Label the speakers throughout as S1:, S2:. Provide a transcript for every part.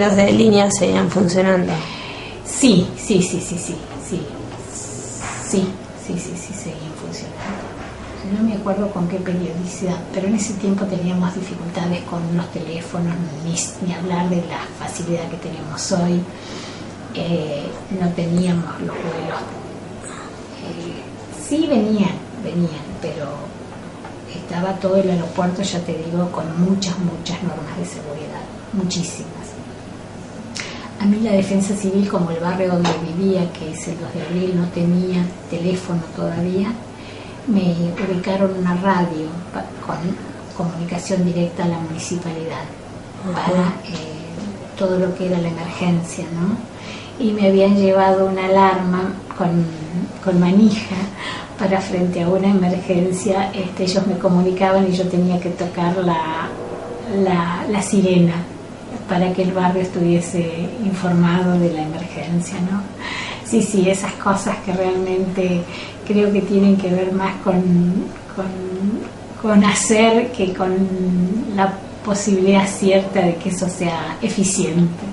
S1: los de línea seguían funcionando.
S2: Sí, seguían funcionando. No me acuerdo con qué periodicidad, pero en ese tiempo teníamos dificultades con los teléfonos, ni hablar de la facilidad que tenemos hoy. No teníamos los vuelos. Sí venían, pero estaba todo el aeropuerto, ya te digo, con muchas normas de seguridad, muchísimas. A mí la Defensa Civil, como el barrio donde vivía, que es el 2 de abril, no tenía teléfono todavía, me ubicaron una radio con comunicación directa a la municipalidad para todo lo que era la emergencia, ¿no? Y me habían llevado una alarma con manija para frente a una emergencia. Ellos me comunicaban y yo tenía que tocar la sirena para que el barrio estuviese informado de la emergencia, ¿no? Sí, esas cosas que realmente creo que tienen que ver más con hacer que con la posibilidad cierta de que eso sea eficiente.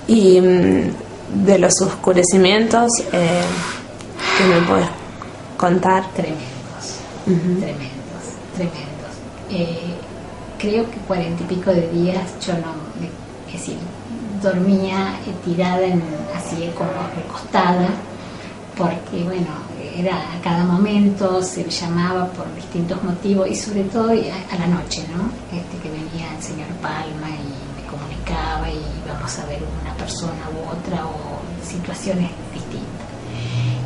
S1: Y de los oscurecimientos, ¿qué me puedes contar?
S2: Tremendos. Creo que 40 y pico de días yo es decir, dormía tirada así como recostada, porque bueno, era a cada momento, se llamaba por distintos motivos y sobre todo a la noche, ¿no? Que venía el señor Palma y me comunicaba y íbamos a ver una persona u otra o situaciones distintas.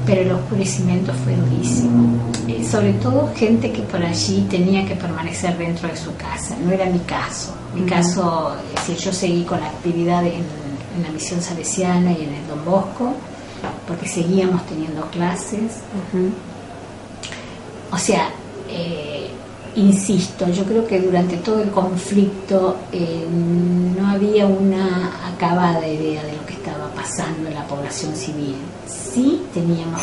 S2: Pero el oscurecimiento fue durísimo, sobre todo gente que por allí tenía que permanecer dentro de su casa. No era mi caso. Mi caso, es decir, yo seguí con la actividad en la misión salesiana y en el Don Bosco, porque seguíamos teniendo clases. O sea, insisto, yo creo que durante todo el conflicto no había una acabada idea de lo que estaba pasando en la población civil. Sí teníamos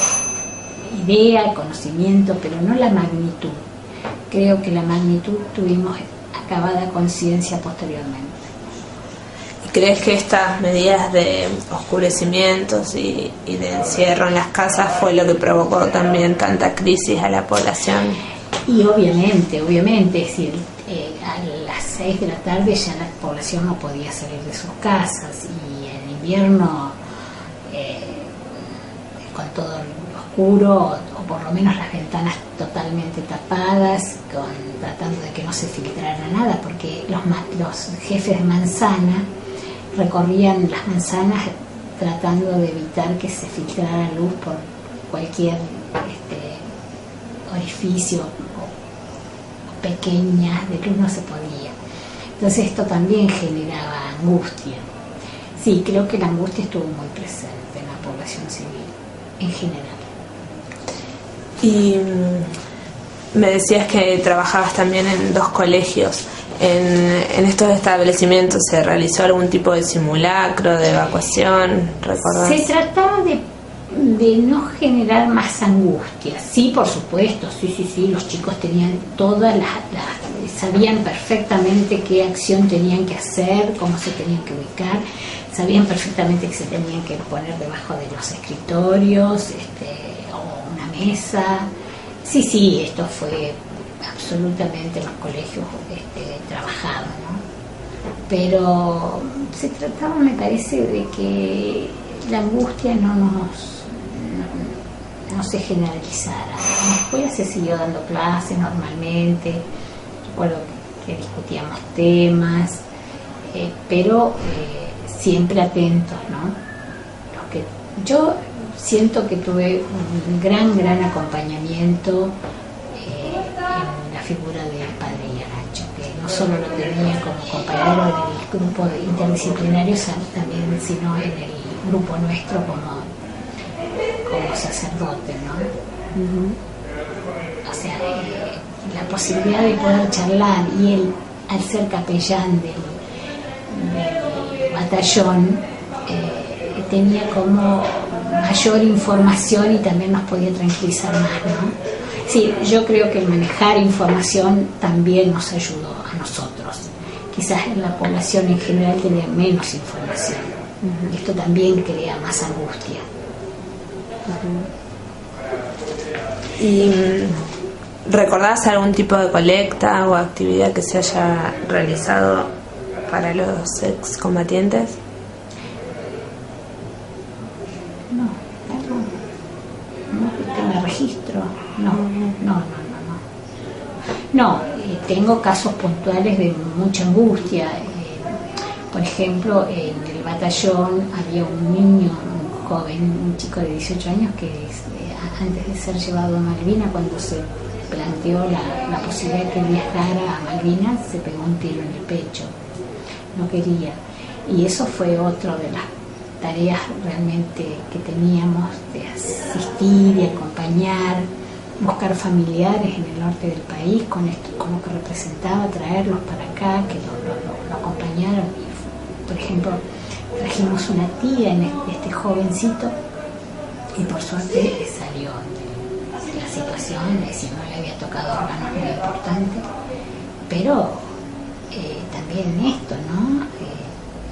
S2: idea, conocimiento, pero no la magnitud. Creo que la magnitud tuvimos acabada conciencia posteriormente.
S1: ¿Y crees que estas medidas de oscurecimientos y de encierro en las casas fue lo que provocó también tanta crisis a la población?
S2: Y obviamente, es decir, a las 6 de la tarde ya la población no podía salir de sus casas y en invierno con todo oscuro o por lo menos las ventanas totalmente tapadas, tratando de que no se filtrara nada, porque los jefes de manzana recorrían las manzanas tratando de evitar que se filtrara luz por cualquier orificio o pequeña de luz, no se podía. Entonces esto también generaba angustia. Sí, creo que la angustia estuvo muy presente en la población civil en general.
S1: Y me decías que trabajabas también en 2 colegios. En estos establecimientos se realizó algún tipo de simulacro de evacuación, ¿recordás?
S2: Se trataba de no generar más angustia. Sí, por supuesto, sí, los chicos tenían sabían perfectamente qué acción tenían que hacer, cómo se tenían que ubicar, sabían perfectamente que se tenían que poner debajo de los escritorios, o una mesa. Sí, esto fue absolutamente en los colegios trabajado, ¿no? Pero se trataba, me parece, de que la angustia no se generalizara. En la escuela se siguió dando clases normalmente, recuerdo que discutíamos temas, pero siempre atentos, ¿no? Yo siento que tuve un gran acompañamiento en la figura del padre Yaracho, que no solo lo tenía como compañero en el grupo interdisciplinario también, sino en el grupo nuestro como sacerdote, ¿no? O sea, la posibilidad de poder charlar, y él, al ser capellán del batallón, tenía como mayor información y también nos podía tranquilizar más, ¿no? Sí, yo creo que el manejar información también nos ayudó a nosotros. quizás la población en general tenía menos información. Esto también crea más angustia.
S1: ¿Y recordás algún tipo de colecta o actividad que se haya realizado para los excombatientes?
S2: No que tenga registro. No, tengo casos puntuales de mucha angustia. Por ejemplo, en el batallón había un niño, un joven, un chico de 18 años que antes de ser llevado a Malvinas, cuando se planteó la posibilidad de que viajara a Malvinas, se pegó un tiro en el pecho. No quería. Y eso fue otra de las tareas realmente que teníamos, de asistir y acompañar, buscar familiares en el norte del país con esto, con lo que representaba, traerlos para acá, que lo acompañaron. Y, por ejemplo, trajimos una tía en este jovencito y por suerte salió de la situación, si no le había tocado órganos muy importantes, pero también en esto, ¿no?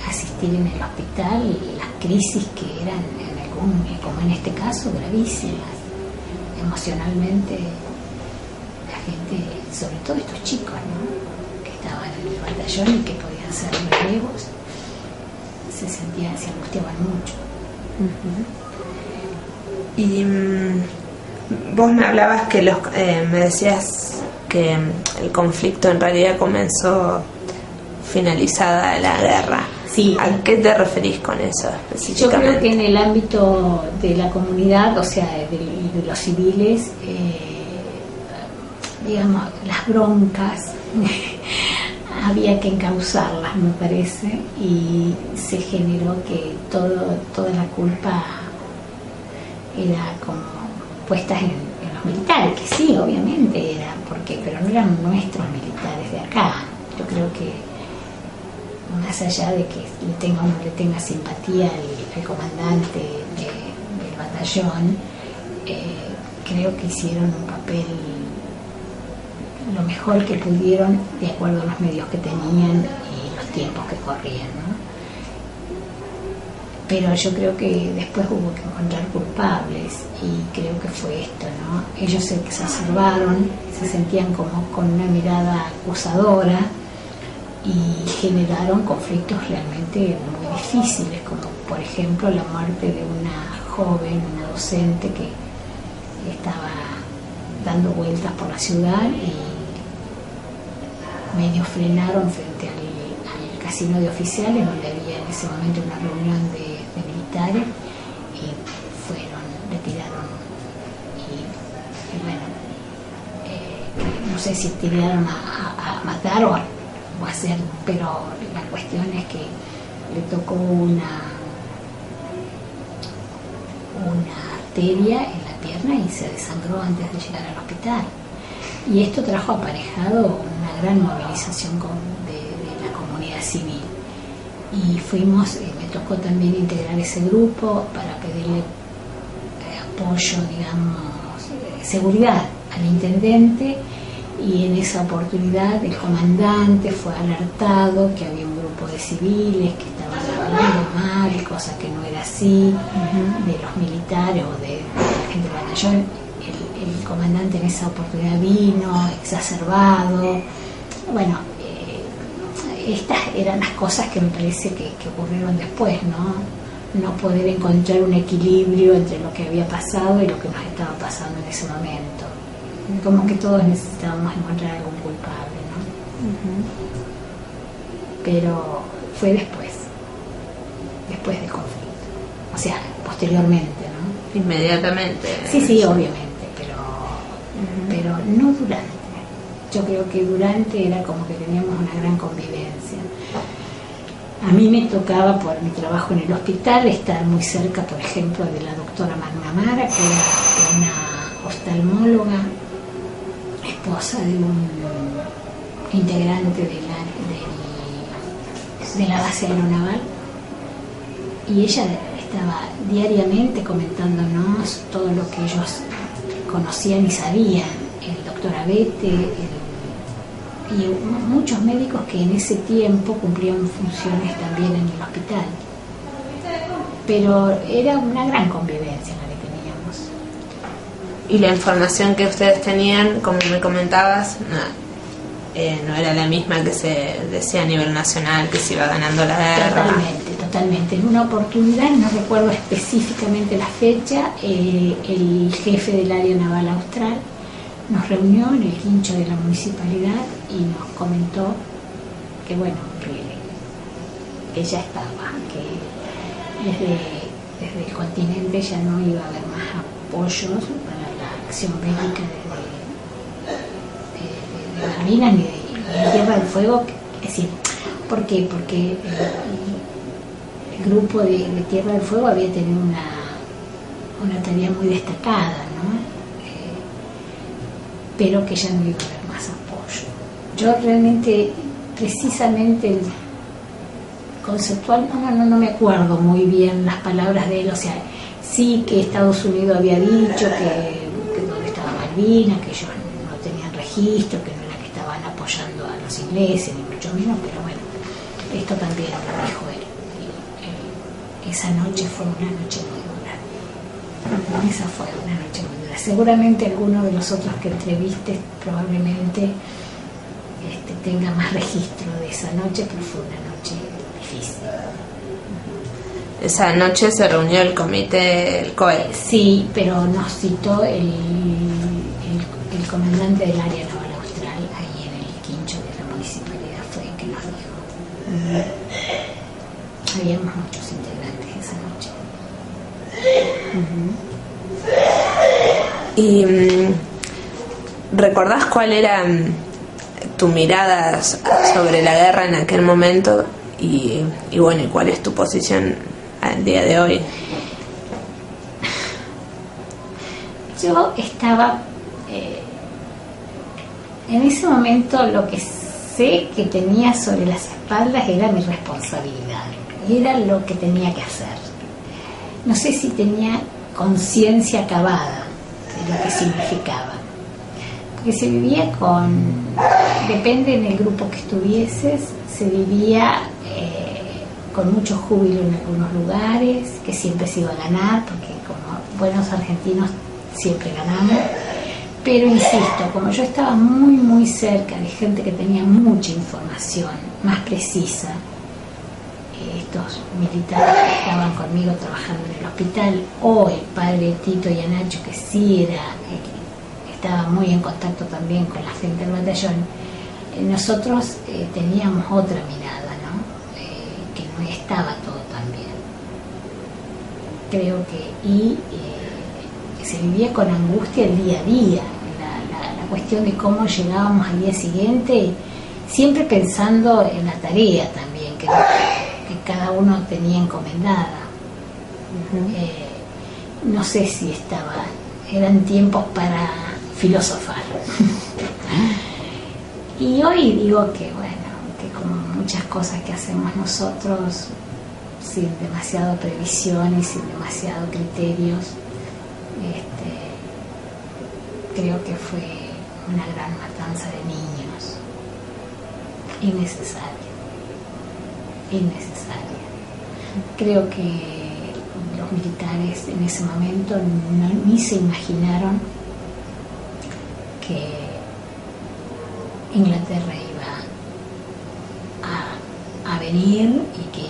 S2: Asistir en el hospital, las crisis que eran como en este caso, gravísimas. Emocionalmente, la gente, sobre todo estos chicos, ¿no? Que estaban en el batallón y que podían ser relevos, se angustiaban mucho.
S1: Y vos me hablabas que me decías que el conflicto en realidad comenzó finalizada la guerra.
S2: Sí.
S1: ¿A qué te referís con eso específicamente?
S2: Yo creo que en el ámbito de la comunidad, o sea, de los civiles, digamos, las broncas había que encauzarlas, me parece, y se generó que toda la culpa era como puesta en los militares, que sí, obviamente era, pero no eran nuestros militares de acá. Yo creo que más allá de que uno le tenga simpatía al comandante del batallón, creo que hicieron un papel lo mejor que pudieron de acuerdo a los medios que tenían y los tiempos que corrían, ¿no? Pero yo creo que después hubo que encontrar culpables y creo que fue esto, ¿no? Ellos se exacerbaron, se sentían como con una mirada acusadora y generaron conflictos realmente muy difíciles, como por ejemplo la muerte de una joven, una docente que estaba dando vueltas por la ciudad y medio frenaron frente al casino de oficiales, donde había en ese momento una reunión de militares, y le tiraron y bueno, no sé si tiraron a matar o a hacer, pero la cuestión es que le tocó una arteria en la pierna y se desangró antes de llegar al hospital. Y esto trajo aparejado una gran movilización de la comunidad civil. Y me tocó también integrar ese grupo para pedirle apoyo, digamos, seguridad al intendente. Y en esa oportunidad el comandante fue alertado que había un grupo de civiles que estaban hablando mal, cosa que no era así, de los militares o de la gente del batallón. El comandante en esa oportunidad vino exacerbado. Bueno, estas eran las cosas que me parece que ocurrieron después, no poder encontrar un equilibrio entre lo que había pasado y lo que nos estaba pasando en ese momento. Como que todos necesitábamos encontrar algún culpable, ¿no? Pero fue después del conflicto, o sea, posteriormente, ¿no?
S1: Inmediatamente.
S2: Sí, obviamente, pero no durante. Yo creo que durante era como que teníamos una gran convivencia. A mí me tocaba, por mi trabajo en el hospital, estar muy cerca, por ejemplo, de la doctora Magnamara, que era una oftalmóloga, esposa de un integrante de la base aeronaval, y ella estaba diariamente comentándonos todo lo que ellos conocían y sabían, el doctor Abete, y muchos médicos que en ese tiempo cumplían funciones también en el hospital. Pero era una gran convivencia la que teníamos.
S1: Y la información que ustedes tenían, como me comentabas, no era la misma que se decía a nivel nacional, que se iba ganando la guerra.
S2: Totalmente. En una oportunidad, no recuerdo específicamente la fecha, el jefe del área naval austral nos reunió en el quincho de la municipalidad y nos comentó que bueno, que ya estaba, que desde el continente ya no iba a haber más apoyos para la acción bélica de Malvinas ni de Tierra del Fuego. Es decir, ¿por qué? Porque el grupo de Tierra del Fuego había tenido una tarea muy destacada, ¿no? Pero que ya no iba a haber más apoyo. Yo realmente, precisamente, conceptual, no me acuerdo muy bien las palabras de él, o sea, sí que Estados Unidos había dicho que donde estaba Malvinas, que ellos no tenían registro, que no era que estaban apoyando a los ingleses, ni mucho menos, pero bueno, esto también lo dijo él. Y esa noche fue una noche muy dura. Esa fue una noche muy dura. Seguramente alguno de los otros que entrevistes probablemente tenga más registro de esa noche, pero fue una noche difícil.
S1: Esa noche se reunió el comité, el COE.
S2: Sí, pero nos citó el comandante del área naval austral ahí en el quincho de la municipalidad, fue el que nos dijo. Habíamos muchos integrantes esa noche.
S1: ¿Y recordás cuál era tu mirada sobre la guerra en aquel momento y bueno, y cuál es tu posición al día de hoy?
S2: Yo estaba en ese momento, lo que sé que tenía sobre las espaldas era mi responsabilidad, era lo que tenía que hacer. No sé si tenía conciencia acabada de lo que significaba, porque se vivía depende en el grupo que estuvieses, se vivía con mucho júbilo en algunos lugares, que siempre se iba a ganar, porque como buenos argentinos siempre ganamos, pero insisto, como yo estaba muy muy cerca de gente que tenía mucha información más precisa, estos militares que estaban conmigo trabajando en el hospital, o el padre Tito y Anacho, que sí estaba muy en contacto también con la gente del batallón, nosotros teníamos otra mirada, ¿no? Que no estaba todo tan bien. Creo que se vivía con angustia el día a día, la cuestión de cómo llegábamos al día siguiente, siempre pensando en la tarea también que cada uno tenía encomendada. No sé si eran tiempos para filosofar. Y hoy digo que bueno, que como muchas cosas que hacemos nosotros, sin demasiada previsión y sin demasiados criterios, creo que fue una gran matanza de niños, innecesaria. Creo que los militares en ese momento ni se imaginaron que Inglaterra iba a venir y que